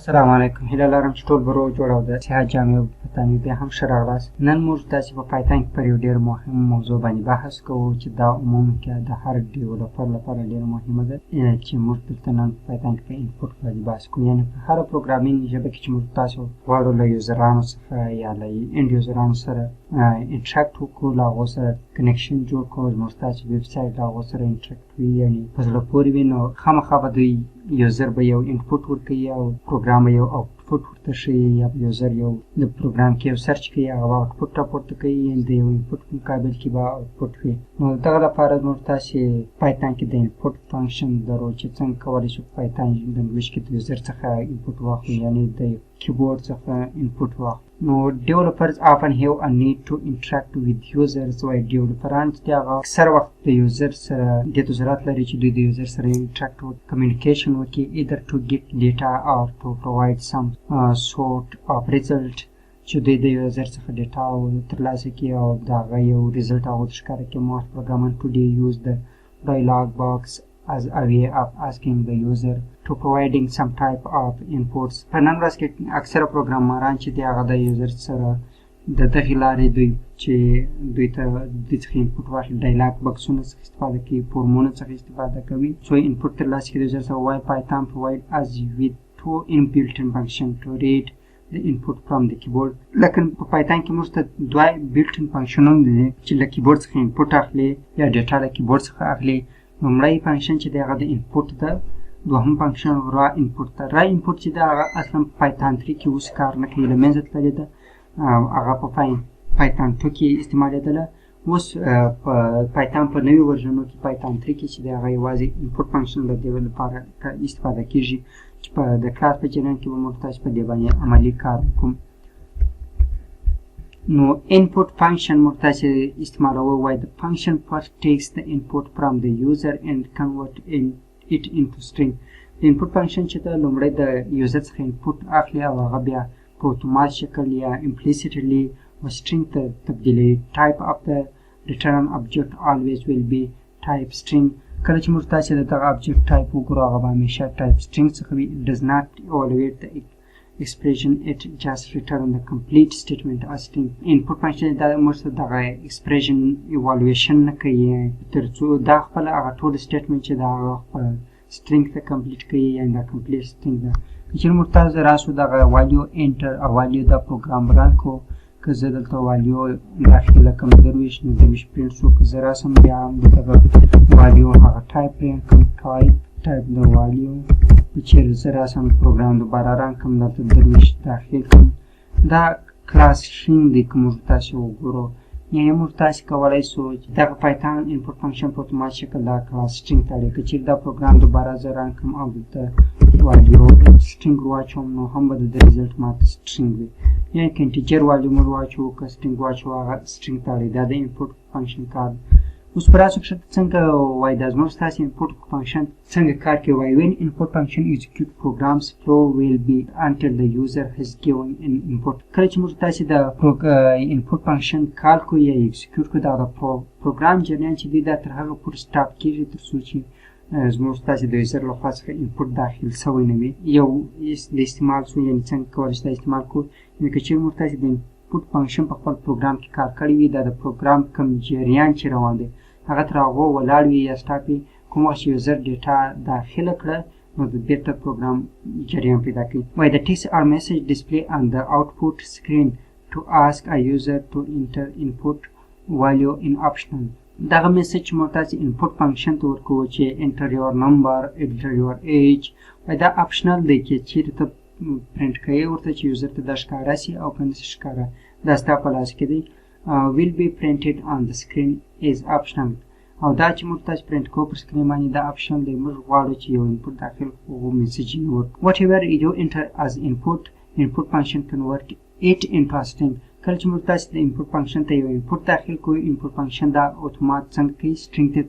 السلام علیکم. هیله لرم چې ټول به روغ جوړ او د صحت جامې او پتانې بیا هم ښه راغلاست. نن موږ داسې په پایتان کې پر یو ډېر مهم موضوع باندې بحث کوو چې دا عموما کې د هر ډیولپر لپاره ډېره مهمه ده چې موږ دلته نن په پایتان کې په انپوټ باندې بحث کوو. یعنې په هره پروګرامینګ ژبه کې چې موږ تاسو غواړو له یوزرانو څخه یا له اینډ یوزرانو سره انټراکټ وکړو، له هغو سره کنیکشن جوړ کړو، زموږ ستاسو ویب سایټ له هغو سره انټراکټ وي، یعنې په زړه پورې وي، نو خامخا به دوی یوزر به یو انپوټ ورکوي او پروګرام به یو آوټپوټ ورته ښیي، یا یوزر یو د پروګرام کې یو سرچ کوي هغه به آوټپوټ راپورته کوي، یعنې د یو انپوټ په مقابل کې به آوټپوټ وي. نو دغه لپاره موږ تاسې پایتان کې د انپوټ فنکشن لرو چې څنګه کولی شو په پایتان لنګویج کې د یوزر څخه انپوټ واخلو، یعنې د کیبورډ څخه انپوټ واخلو. نو developers often have a need to interact with users. وایي ډیولپران چې هغه اکثر وخت د یوزر سره دې ته ضرورت لري چې دوی د یوزر سره انټراکټ وکړي، کمیونیکیشن وکړي، either to get data or to provide some sort of result، چې دوی د یوزر څخه ډیټا ترلاسه کړي او د هغه یو ریزلټ هغو ته ښکاره کړي. Most programmers today use the dialog box as a way of asking the user to providing some type of inputs. په نن ورځ کې اکثره پروګرامران چې دی هغه د یوزر سره د دغې لارې دوی چې دوی ته دوی څخه انپوټ واخلي، ډایلاګ بکسونه څخه استفاده کوي، فورمونه څخه استفاده کوي څو انپوټ ترلاسه کړي د یوزر څخه. وایي پایتان provide us with two inbuilt-in function to read the input from the keyboard. لکه په پایتان کې موږ ته دوه built-in فنکشنونه دي چې له کیبورډ څخه انپوټ اخلي یا ډیټا له کیبورډ څخه اخلي. لومړی فنکشن چې دی هغه د انپوټ ده، دوهم فنکشن را انپوټ ده. را انپوټ چې دی هغه اصلا په پایتان 3 کې اوس کار نه کوي، له منځه تللې ده، هغه په پایتان 2 کې استعمالېدله. اوس په پایتان په نوي ورژنو کې پایتان 3 کې چې دی هغه یوازې انپوټ فنکشن د دې لپاره استفاده کېږي چې په د کلاس په جریان کې به موږ تاسو په دې باندې عملي کار وکړو. نو input function موږ تاسې استعمالوو. وایي the function first takes the input from the user and convert it into string. د input function چې ده لومړی د یوزر څخه input اخلي او هغه بیا په اتومات شکل یا implicitly و string ته تبدیلوي. type of the return object always will be type string. کله چې موږ تاسې د دغه object type وګورو هغه به همیشه type string څخه وي. it does not evaluate the expression, it just return the complete statement as string. input function دا موږ ته دغه expression evaluation نه کوي تر څو دا خپل هغه ټول statement چې دا هغه خپل string ته complete کوي، یعنې دا complete string ده. چې موږ تاسو راسو دغه value enter او value دا پروګرام ران کو، که زه دلته value داخله کوم 23 نو 23 پرینټ شو، که زه راسم بیا هم دغه value هغه ټایپ پرینټ کوم، ټایپ د value چیرې زه راسم پروګرام دوباره ران کوم، دلته 23 داخل کوم. دا کلاس شین دی که موږ تاسې وګورو، یعنې موږ تاسې کولی شو چې دغه پایتان انپوټ فنکشن په اتومات شکل دا کلاس سټرینګ ته اړوي. که چیرې دا پروګرام دوباره زه ران کوم او دلته والیو سټرینګ واچوم نو هم به د ریزلټ ماته سټرینګ وي، یعنې که انټیجر والیو موږ واچوو که سټرینګ واچوو هغه سټرینګ ته اړوي. دا د انپوټ فنکشن کار دی. اوس په راسو کښې څنګه وایي دا زموږ ستاسې انپوټ فنکشن څنګه کار کوي. وایي when input function execute programs flow will be until the user has given an input. کله چې موږ تاسې د انپوټ فنکشن کال کوو یا اکزیکیوټ کوو، دغه پروګرام جریان چې دی دا تر هغه پورې سټاپ کېږي تر څو چې زموږ تاسې د یوزر لخوا څخه انپوټ داخل سوی نه وي. یو د استعمال شو، یعنې څنګه کولی شو دا استعمال کړو. یعنې که چېرې موږ تاسې د انپوټ فنکشن په خپل پروګرام کې کار کړی وي، دا د پروګرام کوم جریان چې روان دی هغه تر هغو ولاړ وي یا سټاپ وي. کوم وخت چې یوزر ډیټا داخله کړه نو د بیرته پروګرام جریان پیدا کوي. وایي the text or message display on the output screen to ask a user to enter input value in optional. دغه میسج چې موږ تاسې انپوټ فنکشن ته ورکوو چې enter your number, enter your age. وایي دا optional دی چې چیرې ته پرنټ کوې ورته چې یوزر ته دا ښکاره سي او که نسي ښکاره، دا ستا په لاس کې دی. will be printed on the screen is optional. او دا چې موږ تاسې پرنټ کوو پر سکرین باندې دا optional دی. موږ غواړو چې یو انپوټ داخل کړو، میسج یې ورکړو. whatever you enter as input function convert it into a string. کله چې موږ تاسې د انپوټ فنکشن ته یو انپوټ داخل کوو، انپوټ فنکشن دا اتومات څنګه کوي، سټرینګ ته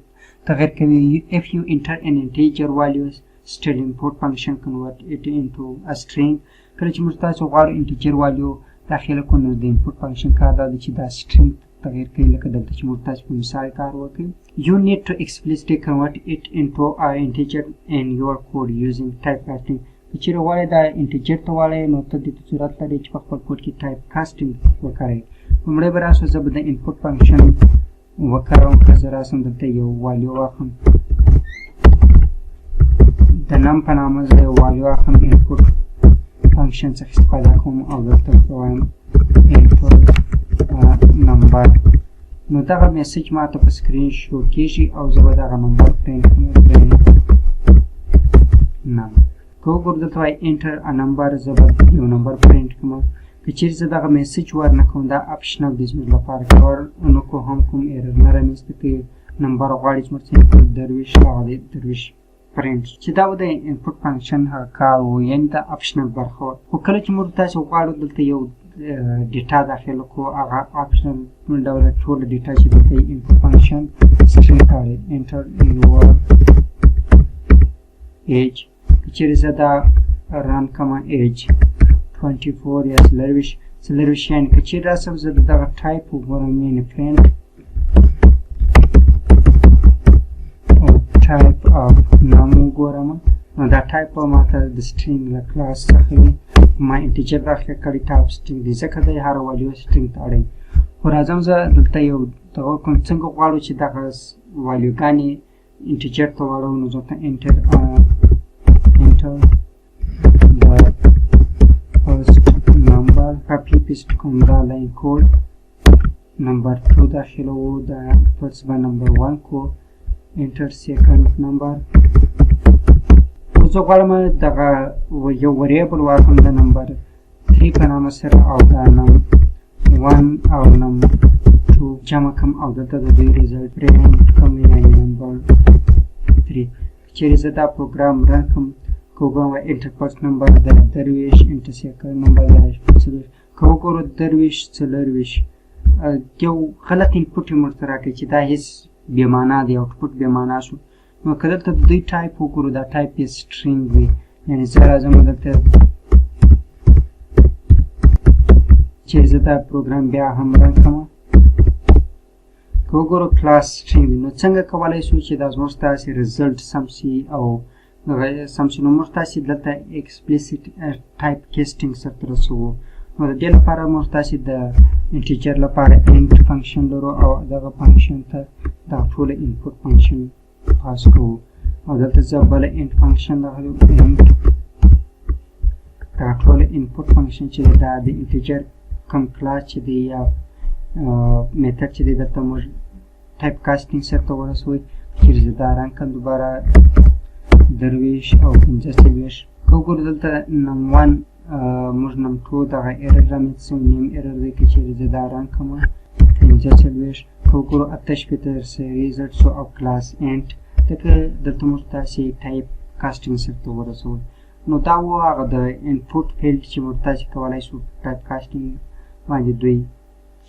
تغیر کوي. if you enter an integer value still input function convert it into a string. کله چې موږ تاسې غواړو انټیجر value داخله کړو نو د انپوټ فنکشن کار دا دی چې دا سټرینګ تغیر کوي، لکه دلته چې موږ تاسې په مثال کار وکړو. you need to explicitly convert it into an integer in your code using type casting. که چیرې غواړئ دا انټیجر ته واړئ نو ته دې ته ضرورت لري چې په خپل کوډ کې ټایپ کاسټینګ وکاروئ. لومړی به راسو زه به د انپوټ فنکشن وکاروم. که زه راسم دلته یو والیو واخلم، د نم په نامه زه یو والیو اخلم، انپوټ فنکشن څخه استفاده کوم او دلته وایم انپوټ نمبر. نو دغه میسج ماته په سکرین شو کیږي او زه به دغه نمبر پرینټ کوم. نم که وګورو دلته وایي انټر ا نمبر، زه به یو نمبر پرینټ کوم. که چیرې زه دغه میسج ور نه کوم دا اپشنل دی زموږ لپاره، که ور نه کوو هم کوم ایرر نه رامنځته کوي. نمبر غواړي زموږ څخه درویش هغه دی درویش پرینټ چې دا به د انپوټ فنکشن هغه کار و، یعنې دا اپشنل برخه وه. خو کله چې موږ تاسې غواړو دلته یو ډیټا داخل کړو هغه اپشنل ډوله ټوله ډیټا چې دلته یې انپوټ فنکشن سټرینګ کاروي. انټر یور ایج، که چیرې زه دا رن کړمه ایج 24 یا څلرویشت یعنې که چیرې راسم زه د دغه ټایپ وګورم یعنې پرینټ type of num وګورم نو دا ټایپ به ماته د سټرینګ له کلاس څخه وي. ما انټیجر داخل کړی ټایپ سټرینګ دی ځکه دی هر والیو سټرینګ ته اړوي. خو راځم زه دلته یو دغه کوم څنګه غواړو چې دغه والیوګانې انټیجر ته واړو نو دلته انټر د فرست نمبر کاپي پیسټ کوم دا لاین کوډ نمبر 2 داخلوو د فرست به نمبر 1 کو enter second number. زه غواړم دغه یو وریبل واخلم د نمبر 3 په نامه سره او دا نم 1 او نم 2 جمع کړم او دلته د دوی ریزلټ پرینټ کړم یعنې نمبر 3. چیرې زه دا پروګرام رن کړم که وګورم انټر فرست نمبر د درویش انټر سیکنډ نمبر د څلوېښت. که وګورو درویشت څلرویشت یو غلط انپوټ یې موږ ته راکوي چې دا هېڅ بې معنا دی، آوټپوټ بې معنا شو. نو که دلته د دوی ټایپ وګورو دا ټایپ یې سټرینګ وي، یعنې زه راځم دلته چې زه دا پروګرام بیا هم رن کړم که وګورو کلاس سټرینګ دی. نو څنګه کولی شو چې دا زموږ ستاسې ریزلټ سم شي او سم شي؟ نو موږ تاسې دلته ایکسپلیسیټ ټایپ کیسټینګ سرته رسوو. نو د دې لپاره موږ تاسې د انټیجر لپاره انټ فنکشن لرو او دغه فنکشن ته دا ټوله انپوټ فنکشن پاس کوو او دلته زه بله انټ فنکشن راغلو انټ دا ټوله انپوټ فنکشن چې دی دا د انټیجر کوم کلاس چې دی یا میتد چې دی دلته موږ ټایپ کاسټینګ سرته ورسوئ. چیرې زه دا رن کړم دوباره درویش او 45. که وګورو دلته نم 1 موږ نم 2 دغه ایرر رامنځته شوی نیم ایرر دی. که چیرې زه دا رن کړم 45 که وګورو 88 ریزلټ شو او کلاس انټ ځکه دلته موږ تاسې ټایپ کاسټینګ سرته ورسوئ. نو دا و هغه د انپوټ فیلډ چې موږ تاسې کولی شو ټایپ کاسټینګ باندې دوی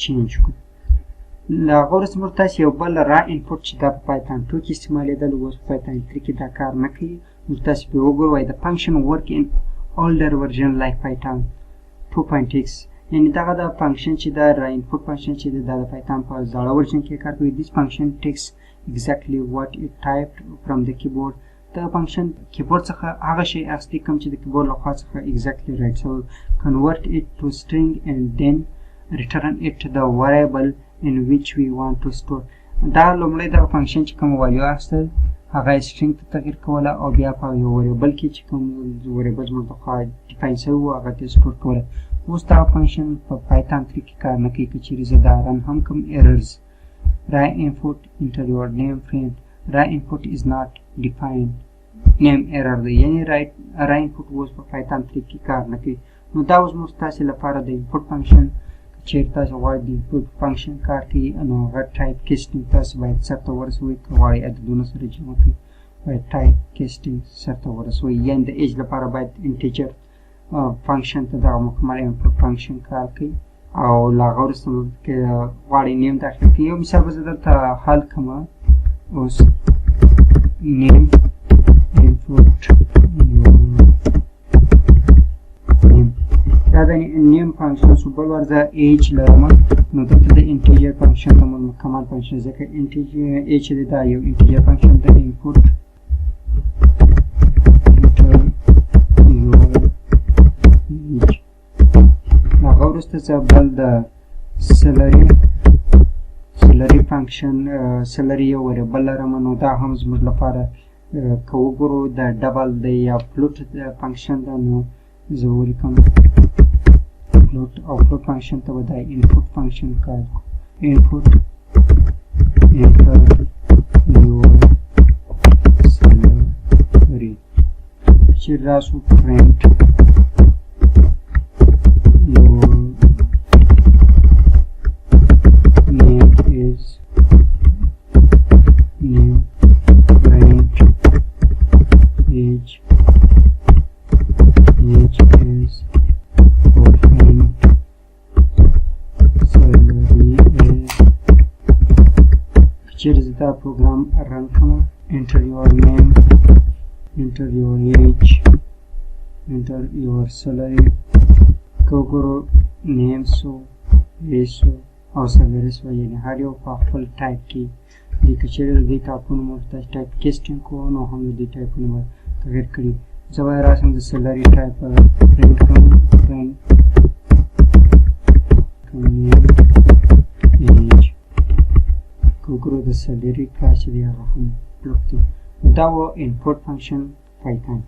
چینج کړو. له هغه وروسته موږ تاسې یو بل را انپوټ چې دا په پایتان 2 کې استعمالېدل اوس په پایتان 3 کې دا کار نه کوي. موږ تاسې پرې وګورو وایي د فنکشن ورک ان older version like Python 2.x یعنی دغه د فنکشن چې دا را انپوټ فنکشن چې دا د پایتان په زاړه ورژن کې کار کوي. this function takes exactly what it typed from the keyboard. دا فنکشن کیبورډ څخه هغه شی اخیستی کوم چې د کیبورډ له خوا څخه exactly right so convert it to string and then return it to the variable in which we want to store. دا لومړی دغه فنکشن چې کوم والیو اخیستل هغه یې سټرینګ ته تغیر کوله او بیا په یو وریبل کې چې کوم وریبل زموږ لخوا ډیفاین شوی و هغه ته سټور کوله. اوس دغه فنکشن په پایتان 3 کې کار نه کوي. که چیرې زه دا رن هم کوم ایررز را input enter your name friend را input is not defined name error دی یعنې را input اوس په پایتان 3 کې کار نه کوي. نو دا اوس موږ تاسې لپاره د انپوټ فنکشن چیرې تاسو غواړئ د انپوټ فنکشن کار کوي نو هغه ټایپ کیسټینګ تاسو باید سرته ورسوئ. که غواړئ عددونه سره جمع کړئ باید ټایپ کیسټینګ سرته ورسوئ. یعنې د ایج لپاره باید انټیجر فنکشن ته دغه مکمل انپوټ فنکشن کار کوي او له هغه وروسته که غواړئ نیم داخل کړئ. یو مثال به زه دلته حل کړم اوس نیم انپوټ دا د نیم فنکشن شو. بل ور زه ایج لرم نو دلته د انټیجر فنکشن ته مکمل فنکشن ځکه ایج چې دی دا یو انټیجر فنکشن د انپوټ انټر یور وروسته زبل د سلري فنکشن سلري یو وریبل لرم نو دا هم زموږ لپاره که وګورو د ډبل دی یا فلوټ فنکشن ده نو زه ولیکم فلوټ او فلوټ فنکشن ته به دا انپوټ فنکشن کار انپوټ enter your salary چې راسو print your name is name print age is for print salary is Here is the program run command. Enter your name, enter your age, enter your salary. Kogoro name so, age so, or salary so. Yani har yo file type ki. The kachere the tapun murta type casting ko no hum the type number तगेर करी. जब आया हम the salary type print name, age. Google the salary cash the input function Python.